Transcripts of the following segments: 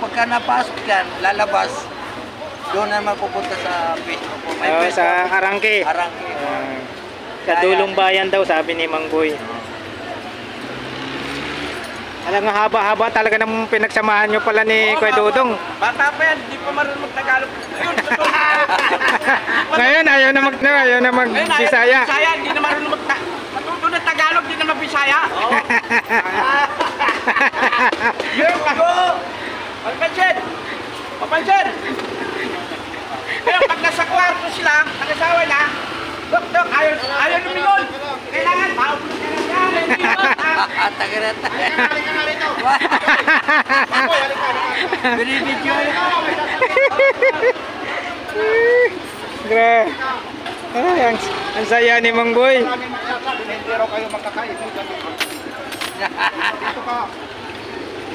pagka napasok yan, lalabas, doon na mapupunta sa Facebook ko. Sa Arangke. Arangke. Sa Dulong Bayan daw, sabi ni Mang Boy. Alam nga, haba-haba talaga ng pinagsamahan nyo pala ni Kuya Dudong. Bata pa yan, di pa marunong mag-Tagalog. Ngayon, ayaw na mag-Bisaya. Bisaya, hindi na marunong matuto na Tagalog, di na mag-Bisaya. Yung go! Papansin! Papansin! Kaya pag nasa kwarto sila, nag-asawa na, Dok, ayaw lumingon. Kailangan, maupos ka na yan. Tagarat. Binibidyo. Grabe. Ay, ang saya ni Mang Boy. Pero kayo magkakaibigan.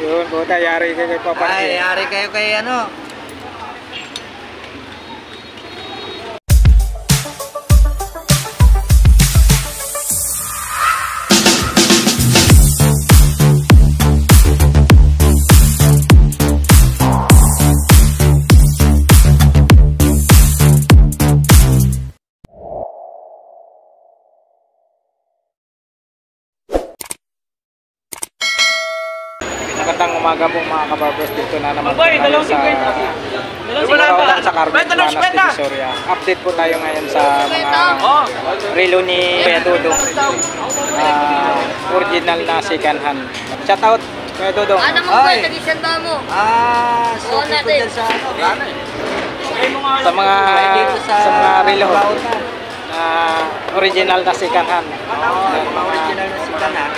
Yun, buta, yari kayo kay Papa. Ay, yari kayo kay ano. Magandang umaga po mga kabarbers, dito na naman Boy, tayo sa Carmen Planas Divisoria. Update po tayo ngayon sa mga relo ni Kuya Dudong, original na second hand. Shout out Kuya Dudong. Ano mo ba, tag-isanda mo? Suki ko dyan sa Sa mga relo na original na second hand. original na second hand.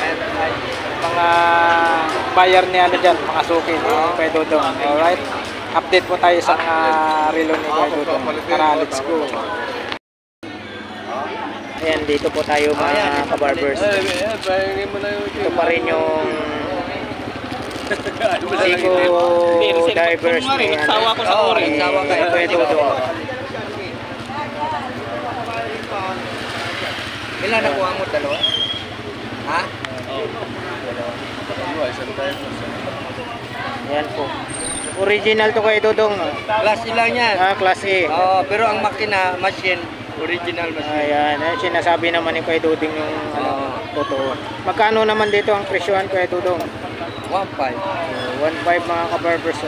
Mga buyer ni ano dyan, mga suki ni Kuya Dudong. Alright, update po tayo sa mga relo ni Kuya Dudong. Tara, let's go. Ayan, dito po tayo mga kabarbers. Ito pa rin yung Seiko divers ni Kuya Dudong. Ilan nakuha mo? Dalawa? Ha? Ayan po. Original to Kuya Dudong. Class E lang yan. Class A. Pero ang makina, machine, original machine. Ayan, sinasabi naman ni Kuya Dudong yung totoo. Magkano naman dito ang presyohan Kuya Dudong? 1.5. 1.5 mga kabarbers.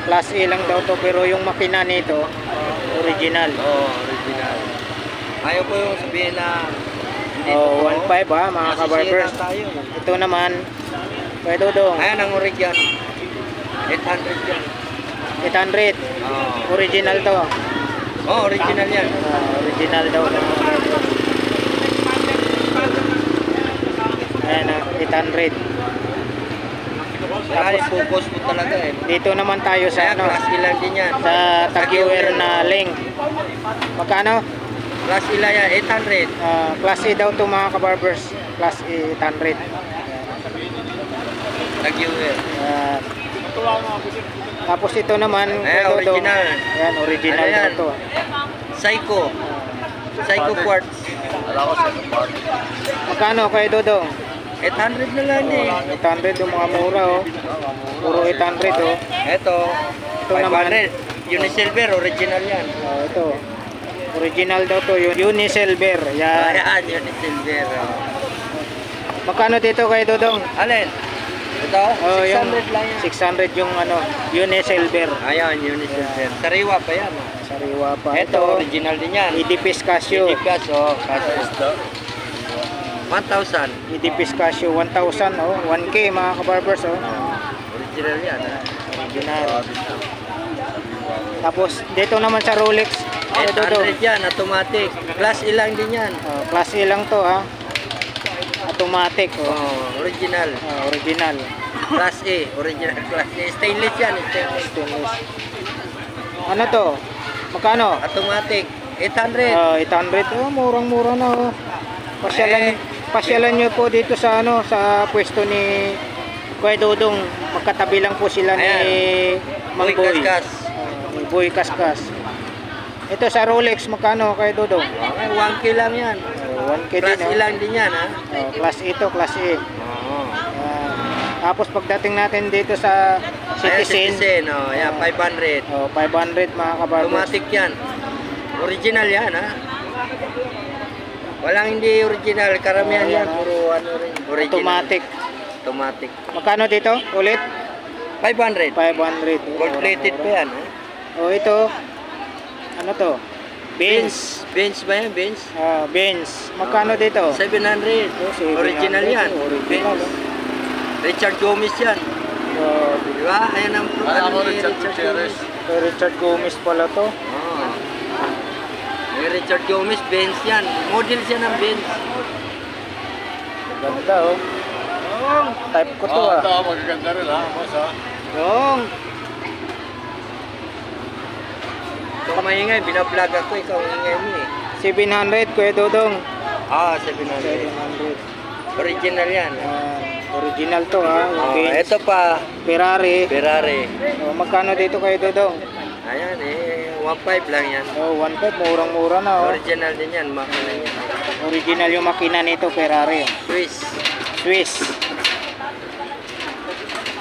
Class A lang daw to, pero yung makina nito original. Original. Ayaw ko yung sabihin na 1.5 mga kabarbers. Ito naman Kuya Dudong. Ayan ang original. 800 yan. 800. Original to. Original yan. Original daw. Ayan, 800. Tapos focus mo talaga eh. Dito naman tayo sa class E lang din yan. sa Tag-Heuer na link. Magkano? Class E lang yan, 800. Class E daw to mga kabarbers. Class E 800. Tag-Heuer. Tapos ito naman original. Ayan, original daw to. Seiko. Seiko quartz. Magkano Kuya Dudong? 800 na lang eh. 800 yung mga mura Puro 800 Ito naman 500. Unisilver, original yan. Ito. Original daw to, Unisilver. Yan. Ayan, Unisilver. Magkano dito Kuya Dudong? Alin? Ito? 600 lang yan. 600 yung Unisilver. Ayan, Unisilver. Sariwa pa yan. Sariwa pa. Ito, original din yan. Idipis Casio. Idipis, Casio. 1,000. Idipis Casio, 1,000 1K mga kabarbers Original yan. Original. Tapos dito naman sa Rolex 800 yan, automatic. Class E lang din yan. Class E lang to automatic original. Original. Class E, original class E. Stainless yan, stainless. Ano to? Magkano? Automatic, 800. 800. Murang-mura na Pasyalan nyo po dito sa sa pwesto ni Kuya Dudong. Magkatabi lang po sila ni Mang Boy. Boy Kaskas. Ito sa Rolex, magkano Kuya Dudong? 1K lang yan. 1K din. Class E lang din yan Class E to, Class E. Tapos pagdating natin dito sa Ayan, Citizen. oh, yan, 500. Oh, 500 mga kabarbers. Automatic yan. Original yan, ha? Walang hindi original. Karamihan Oh, yan. yan, Puro ano rin. Original. Automatic. Automatic. Magkano dito? Ulit? 500. 500. Gold plated pa yan, ha? Oh, ito. Ano to? Benz. Benz ba yan? Benz? Benz. Magkano dito? 700. Oh, 700. Original yan. Original. Benz. Richard Gomez yan. Oh, Di ba? Ayan ang ano ni Richard Gomez. Richard Gomez pala to. Oh. Yung Richard Gomez, Benz yan. Model siya ng Benz. Ganda oh. Type ko to ah. Ito, magaganda rin ha, boss ha. Yung. Ito maingay, binablog ako. Ikaw ang ingay mo eh. 700 Kuya Dodong. Ah, 700. 700. Original yan. Original to ha. Oh, Benz. ito pa, Ferrari. Ferrari. Oh, magkano dito Kuya Dodong? Ayan eh, 1.5 lang yan. Oh, 1.5 murang-mura na oh. Original din yan, makina niya. Original yung makina nito, Ferrari. Swiss, Swiss.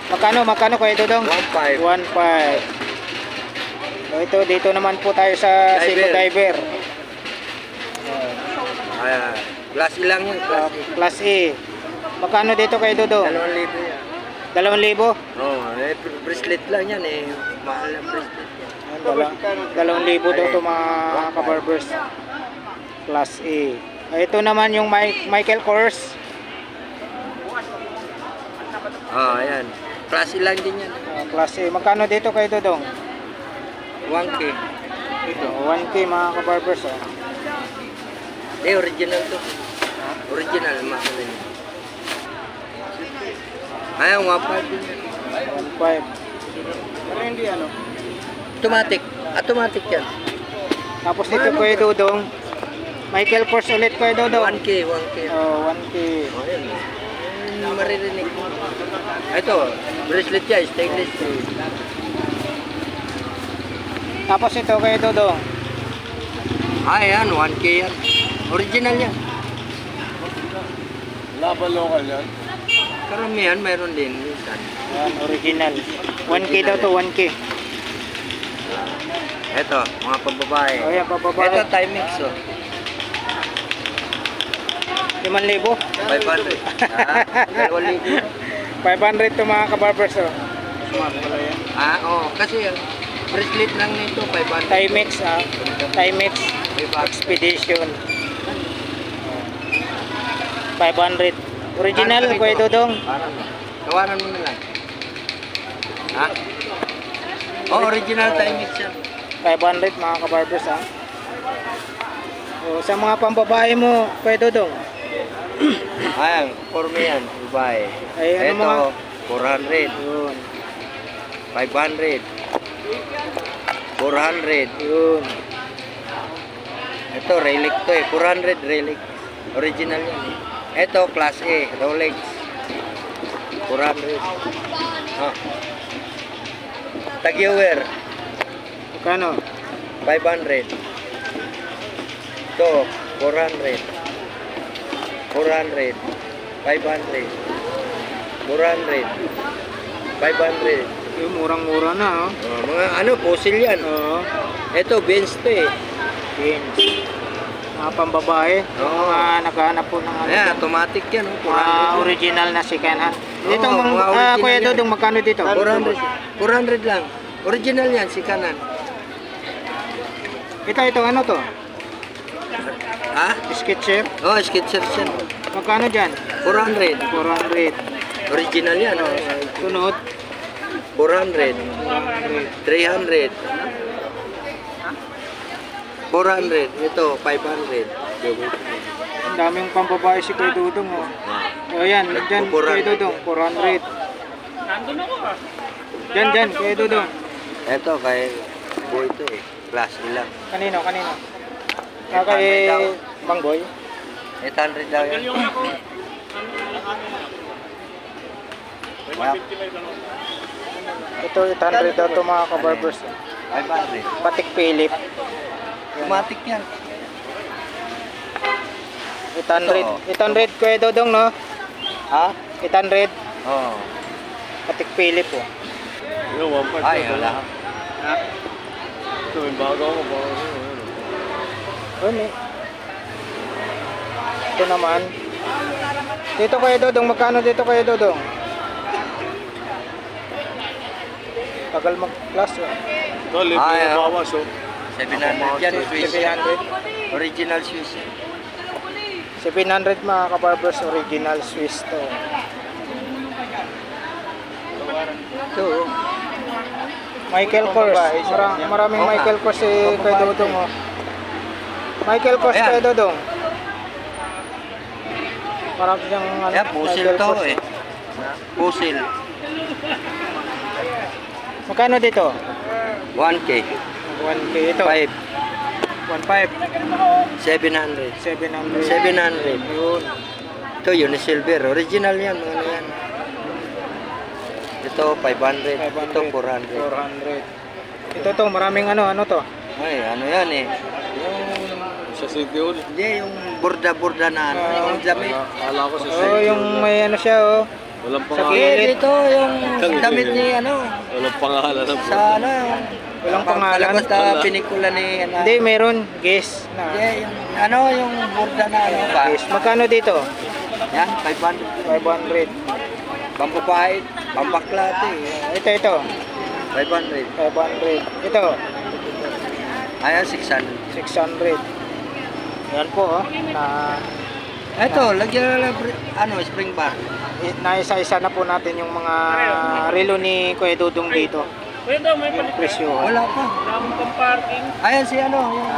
Magkano Kuya Dodong? 1.5. 1.5. So ito, dito naman po tayo sa Seco Diver. Ayan, class E lang yan, class E. Class A. Magkano dito Kuya Dodong? 2,000 yan. 2,000? Oh, eh, bracelet lang yan eh. Mahal na bracelet yan. 2,000 daw ito mga kabarbers. Class A. Ito naman yung Michael Kors. Ah, ayan. Class E lang din yan. Class A. Magkano dito Kuya Dodong? 1K. Ito, 1K mga kabarbers. Oh. Eh, original to. Original, makina niya. Ayan, 1.5 din yan. 1.5. Pero hindi ano. Automatic. Automatic yan. Tapos dito Kuya Dodong, Michael Kors ulit Kuya Dodong. 1K, 1K. Oh, 1K. Oh, ayan. Maririnig mo. Ito, bracelet yan, stainless steel. Tapos ito Kuya Dodong. Ayan, 1K yan. Original yan. Laban local yan. Karamihan, mayroon din. Minsan. Yan, original. 1K daw to, 1K. Ito, mga pambabae. Oh, yan, pababae. Ito, Timex, oh. 5,000. 500. Ah, 2,000. 500 to mga kabarbers. Oh. Smart pala yan. Ah, oh, kasi bracelet lang nito, 500. Timex, Timex 500. Expedition. 500. Original, Kuya Dodong. Parang, tawanan mo na lang. Ha? Oh, original Timex yan. 500 mga kabarbers ha. Oh, sa mga pambabae mo, Kuya Dodong. Ayan, forme yan, babae. Ay, ano Ito, mga? 400, Yun. 500, 400. Yun. Ito, relic to eh. 400 relic. Original yan eh. Ito, class A, Rolex. 400. Ah. Tag-Heuer, Magkano? 500. Ito, 400. 400. 500. 400. 500. Yung murang-mura na oh. Oh, mga ano, fossil yan. Oo. Ito, Benz to eh. Benz. Mga pambabae. Oo. Mga naghahanap po ng ano. Ayan, automatic yan. Oh, Mga 400. original na second hand. Dito, Oo, mga original Kuya yan. Dodong, magkano dito? 400. 400 lang. Original yan, si kanan. Ito, ano to? Ha? Sketcher. Oh, Skechers yan. Magkano dyan? 400. 400. Original yan. Oh. Sunod. 400. 300. 400. Ito, 500. Ang daming pambabae si Kuya Dodong oh. O yan, dyan Kuya Dodong, 400. Dyan, Kuya Dodong. Ito, kay boy to eh. Class E lang. Kanino? Kay Mangboy. 800 daw yan. Wow. Ito 800 daw to mga kabarbers. 500. Patik Philip. Automatic yan. 800. 800 Kuya Dodong no? Ha? 800. Oo. Patik Philip oh. Yung 1.5. Ay, wala. Ito, yung bago ako. Bago ako. Ano eh. Ito naman. Dito Kuya Dodong, magkano dito Kuya Dodong? Tagal mag-plus. Ito, libre Ay, na oh. bawas, oh. 700 yan, Swiss. 700. Original Swiss. 700 mga kabarbers, original Swiss to. Ito, oh. Michael Kors. Maraming Oo nga. Michael Kors si Kuya Dodong. Oh. Michael Kors Ayan. Kuya Dodong. Marami siyang ano, Yan, pusil Michael to Kors. eh. Pusil. Magkano dito? 1K. 1K ito. 5. 1.5. 700. 700. 700. Yun. Ito, Unisilver. Original yan, mga yan. Ito, 500. Ito, 400. 400. Ito to, maraming ano to? Ay, ano yan eh. Yung, Sa City Hall. hindi, yung burda-burda na ano, yung damit. Akala ko sa City Oh, yung may ano siya oh. Walang Sa pangalan. kilid. Eh, dito, yung damit ni ano, Walang pangalan. sa ano, Walang pangalan. palabas na Wala. pinikula ni, ano. Hindi, meron. Guess na. Hindi, yung, ano, yung burda na ano ba? Guess. Magkano dito? Yan, 500. 500. Pampapahit, pambaklate. Ito. 500. 500. Ito, Ayan, 600. 600. Yan po oh. Ito, lagyan na lang, ano, spring bar. Naisa-isa na po natin yung mga relo ni Kuya Dodong dito. Yung presyo. Wala pa. Ayan si ano, yung,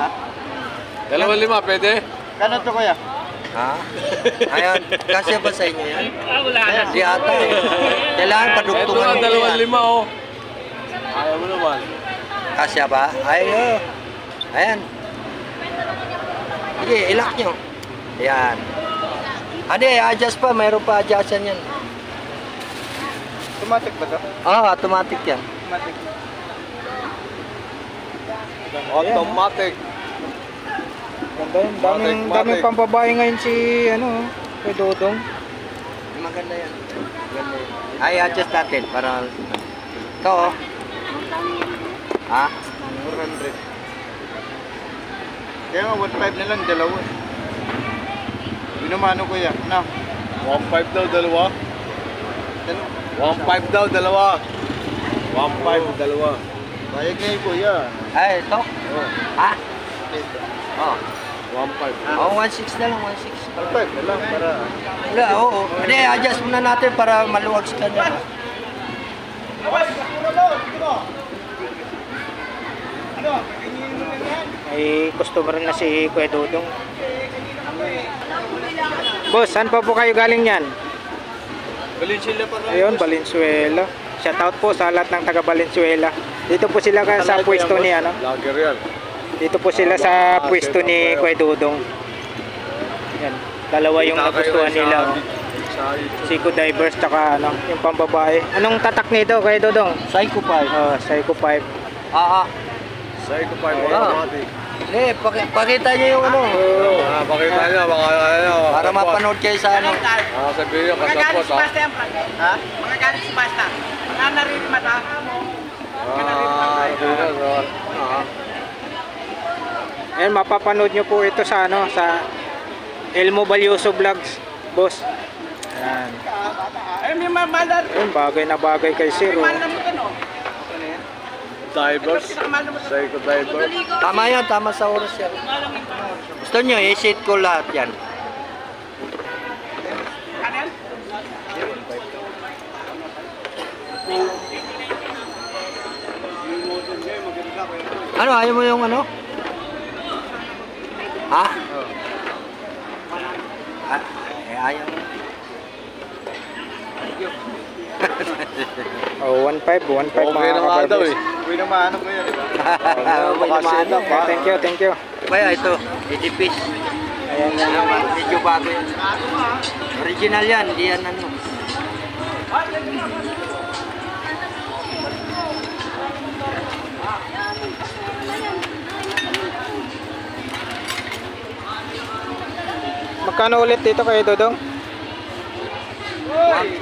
2,500, pwede? Kano to Kuya? ha? Ayan, kasya ba sa inyo yan? Di ata eh. Kailangan Ito padugtungan nga, mo yan. 2,500, oh. Ayaw mo naman. Kasya ba? Ay, oh. Ayan. Sige, ilak nyo. Ayan. Ade, adjust pa. Mayroon pa adjustan yan. Automatic ba to? Automatic yan. Automatic. Automatic. Ganda yun. Daming pambabae ngayon si ano, Kuya Dodong. Maganda yan. Maganda yan. Ay, adjust natin para... Ito, oh. Ha? 400. Kaya nga 1.5 na lang, dalawa. Binumano ko yan. Na. 1.5 daw, dalawa. 1.5 daw, dalawa. 1.5, dalawa. Bayag na yun kuya. Ay, ito? Oh, Ha? Oh. 1.5. Oh, 1.6 na lang, 1.6. 1.5 na lang para... Wala, oo. Hindi, adjust muna natin para maluwag sa kanya. May customer na si Kuya Dodong. Boss, saan pa po kayo galing yan? Valenzuela pa na. Ayun, Valenzuela. Shoutout po sa lahat ng taga Valenzuela. Dito po sila sa pwesto ni ano. Lager yan. Dito po sila sa pwesto ni Kuya Dodong. Yan. Dalawa yung nagustuhan nila. Seiko Divers tsaka ano, yung pambabae. Anong tatak nito Kuya Dodong? Psycho 5. Oh, Seiko 5. Psycho 5, Ah. automatic. Hindi, pakita niyo yung ano. Pakita niya, baka ano. Para mapanood kayo sa ano. Sabihin niya, kasapos ha. Ha? Mga galing sa basta. Mga narinig mata. Ayan, mapapanood nyo po ito sa ano, sa Elmo Balyoso Vlogs, boss. Ayan. Ay, may mamadar. Ayun, bagay na bagay kay Sir. Oh. Mahal na mo ito, no? Divers. Psycho Divers. Tama yan, tama sa oras yan. Gusto nyo, i-sit ko lahat yan. Kanan? Ano, ayaw mo yung ano? Ha? Ayaw mo. Oh, 1.5 Okay mga na nga daw kabarbers. eh. Uy naman, ano ko yan? May naman. Thank you. Kaya ito, 80 piece. Ayan yan. Medyo bago yan. Original yan, hindi yan ano. Magkano ulit dito kayo Dodong? 1K.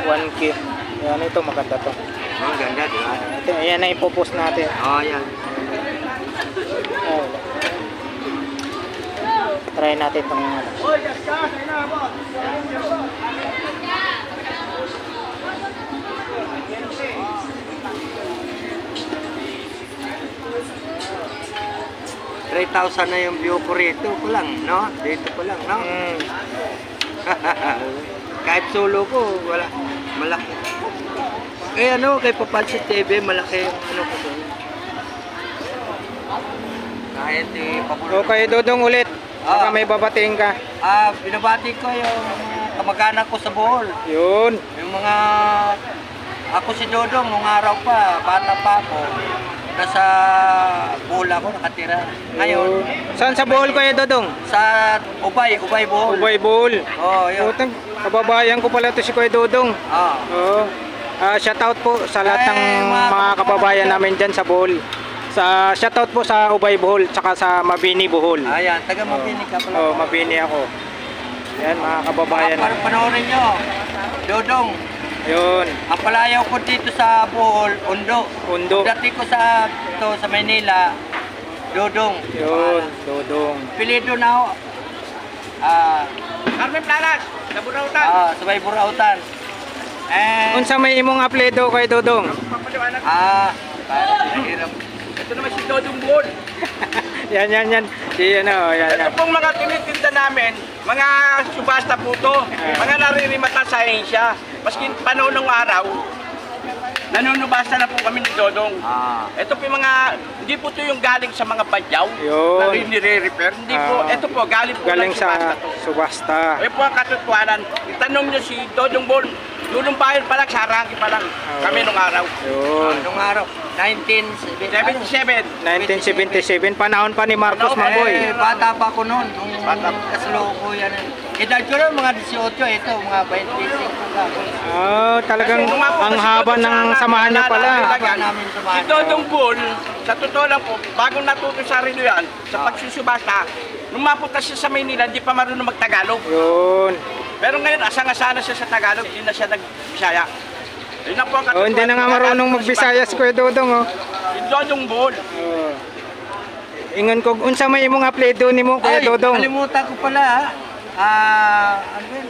1K. Yan ito, maganda to. Oh, ganda, di ba? Ito, ayan na ipopost natin. Oh, yan. Oh. Try natin itong ano. $3,000 na yung view ko rito ko lang, no? Dito ko lang, no? Kahit solo ko, wala. Malaki. Eh ano, kay Papansi TV, malaki yung ano ko doon. Kahit pabulo. Okay, Dodong ulit. Baka may babatiin ka. Binabati ko yung kamag-anak ko sa Bohol. Yun. Yung mga... Ako si Dodong, nung araw pa, bata pa ako. Nasa Bohol ako nakatira. Ngayon, Saan sa Bohol kayo, Dodong? sa Ubay Bohol. Ubay Bohol. Oh, yun. Utang, kababayan ko pala to si Kuya Dodong. Ah. Oo. Shoutout po sa lahat ng mga kababayan namin dyan sa Bohol. Shoutout po sa Ubay Bohol, tsaka sa Mabini Bohol. Ayan, taga Mabini ka pala. Oo, Mabini ako. Yan, mga kababayan. Panoorin nyo. Dodong. Yun. Ang palayaw ko dito sa Bohol, Undo. Undo. Dati ko sa Maynila, Dodong. Yun, Dodong. Pilido na ako. Carmen Planas, sa Burautan. Sa may Burautan. Unsa may imong apledo kay Dodong? Papaliwanag. Hirap. Ito naman si Dodong Bull. Yan. Si ano, yan. Ito pong mga tinitinda namin, mga subasta po to, mga naririmata sa ahensya. Maski panahon ng araw, nanunubasta na po kami ni Dodong. Ito po yung mga, hindi po ito yung galing sa mga badyaw Yun. na nire-repair. Hindi po, ito po, galing po Galing ng sa subasta to. subasta. Ito po ang katotohanan. Itanong nyo si Dodong Bull, Dudong Bayan pa lang, sa Arangke pa lang, kami nung araw. Yun. Nung araw, 1977. 1977, panahon pa ni Marcos Mamboy. Bata pa ako noon. Bata. Kasalukuyan. Edad ko rin, mga 18. Ito, mga 25 ka. Talagang Kasi pumapunta ang si haba Dodong ng sa samahan niya pala. Haba namin Si samahan. Dodong Bull, sa totoo lang po, bagong natuto sa Rilo yan, sa pagsusubasta, nung mapunta siya sa Maynila, hindi pa marunong magtagalog. Yun. Pero ngayon, asang-asana siya sa Tagalog, hindi na siya nag-Bisaya. Yun na po ang katotohanan. Hindi na nga marunong magbisaya si Kuya Dodong. Si Dodong Bull. Ingon ko, unsa may imong apledo nimo Kuya Dodong? Kalimutan ko pala. Ano yun?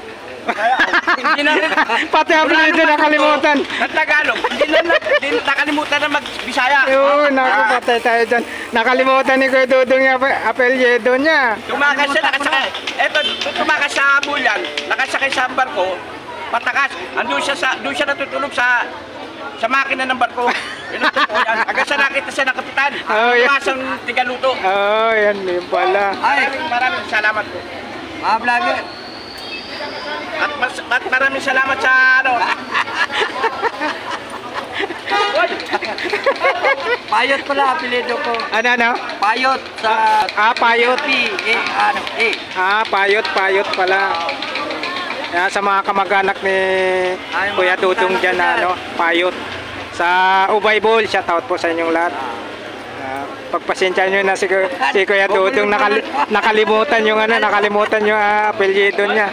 Hindi na rin. Pati apledo nakalimutan. Sa Tagalog, hindi na nakalimutan na mag-Bisaya. Yun, naku, patay tayo dyan. Nakalimutan ni Kuya Dodong yung apelyedo niya. Tumakas siya, nakasakay. Eto, tumakas sa Bulyan, nakasakay sa barko, patakas. Doon siya natutulog sa makina ng barko. Yun ang totoo yan. Hanggang sa nakita siya ng kapitan. Tumasang tigaluto. Yan yun pala. Maraming salamat po. Mga vlogger. At maraming salamat sa ano. Payot pala, apelido ko. Ano? Payot sa... Payot. Payot pala. Yan, sa mga kamag-anak ni Kuya Dodong dyan na Payot. Sa Ubay Bohol, shoutout po sa inyong lahat. Pagpasensya nyo na si Kuya Dodong nakalimutan yung apelyido niya.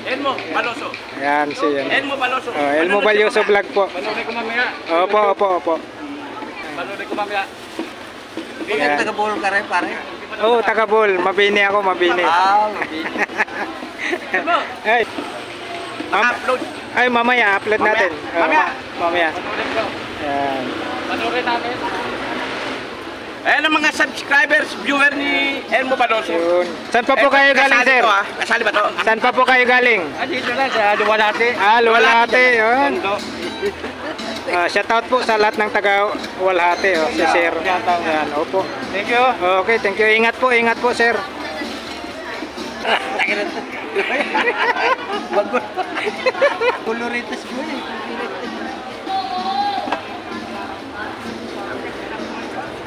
Elmo Baloso. Yan si Elmo Baloso. Elmo Baloso vlog po. Panuloy ko mamaya. Opo. Panuloy ko mamaya. Bakit taga-Bohol ka rin, pare? Taga Bohol. Mabini ako, Mabini. Mabini. Elmo, Ay. upload. Ay, mamaya upload natin. Mamaya. Panuloy ko. Yan. Panuloy natin. Ayan ang mga subscribers, viewer ni Elmo Baloso. Yun. Saan pa po kayo galing, sir? Kasali ba to? Saan pa po kayo galing? Dito lang sa Luwalhati. Luwalhati. Yun. Shoutout po sa lahat ng taga Luwalhati. Si sir. Yan, opo. Thank you. Okay, thank you. Ingat po, sir. Coloritas mo eh.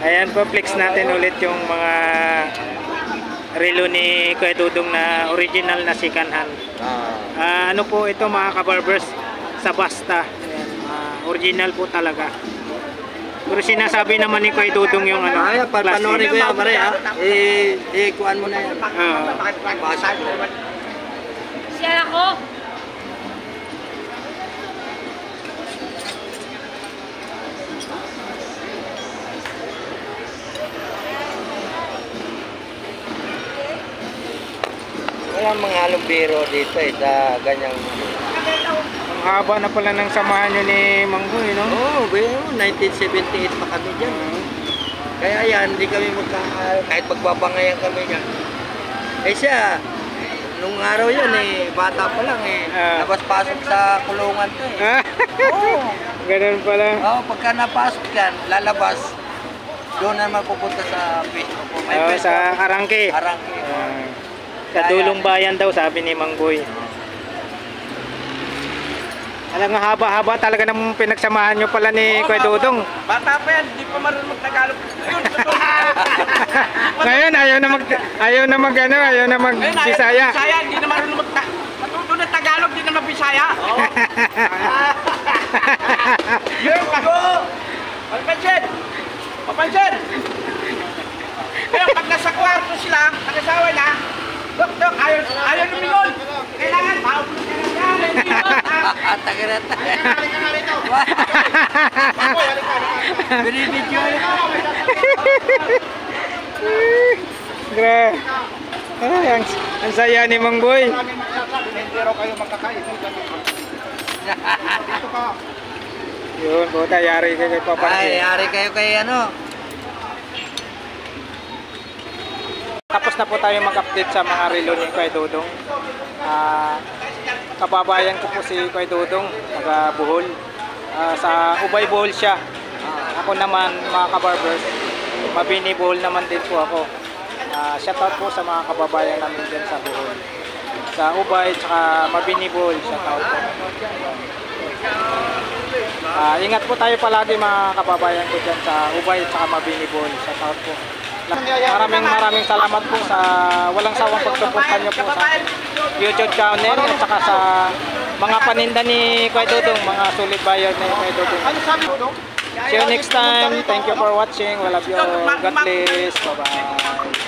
Ayan po, flex natin ulit yung mga relo ni Kuya Dodong na original na sikanhan. Ano po ito mga kabarbers, sa Basta. Ayan, original po talaga. Pero sinasabi naman ni Kuya Dodong yung ano. Panoorin ko yan, pare ha. Kuhaan mo na yan. Siya ako. nga mga halong biro dito sa ganyang... Ang haba na pala ng samahan nyo ni Mangboy, no? Oo, 1978 pa kami dyan. Kaya yan, hindi kami kahit magbabangayan kami dyan. Eh siya, nung araw yan bata pa lang labas-pasok sa kulungan to Oo. Ganun pala. Oo, pagka napasok yan, lalabas, doon naman pupunta sa pwesto ko. Sa Arangke. Arangke. Sa Dulong Bayan daw, sabi ni Mangboy. Alam nga, haba-haba talaga ng pinagsamahan nyo pala ni Kuya Dudong. Bata pa yan, hindi pa marunong mag-Tagalog. Yun, totoo. Ngayon, ayaw na mag-Bisaya. Bisaya, hindi na marunong matuto ng Tagalog, hindi na mag-Bisaya. Yun, bago! Papansin! Papansin! Pero pag nasa kwarto sila, nag-asawa na, Dok, ayaw lumingon. Kailangan, maupos ka lang yan. Tagarata. Binibidyo. Grabe. Ay, ang saya ni Mangboy. Yun, buta, yari kayo kay Papa. Ay, yari kayo kay Tapos na po tayo mag-update sa mga relo ni Kuya Dudong. Kababayan ko po si Kuya Dudong, taga Bohol. Sa Ubay Bohol siya. Ako naman, mga kabarbers, Mabini Bohol naman din po ako. Shoutout po sa mga kababayan namin dyan sa Bohol. Sa Ubay, tsaka Mabini Bohol, shoutout po. Ingat po tayo palagi mga kababayan ko dyan sa Ubay, tsaka Mabini Bohol, shoutout po. Maraming salamat po sa walang sawang pagsuporta nyo po sa YouTube channel at saka sa mga paninda ni Kuya Dudong, mga solid buyer ni Kuya Dudong. See you next time. Thank you for watching. We love you all. God bless. Bye-bye.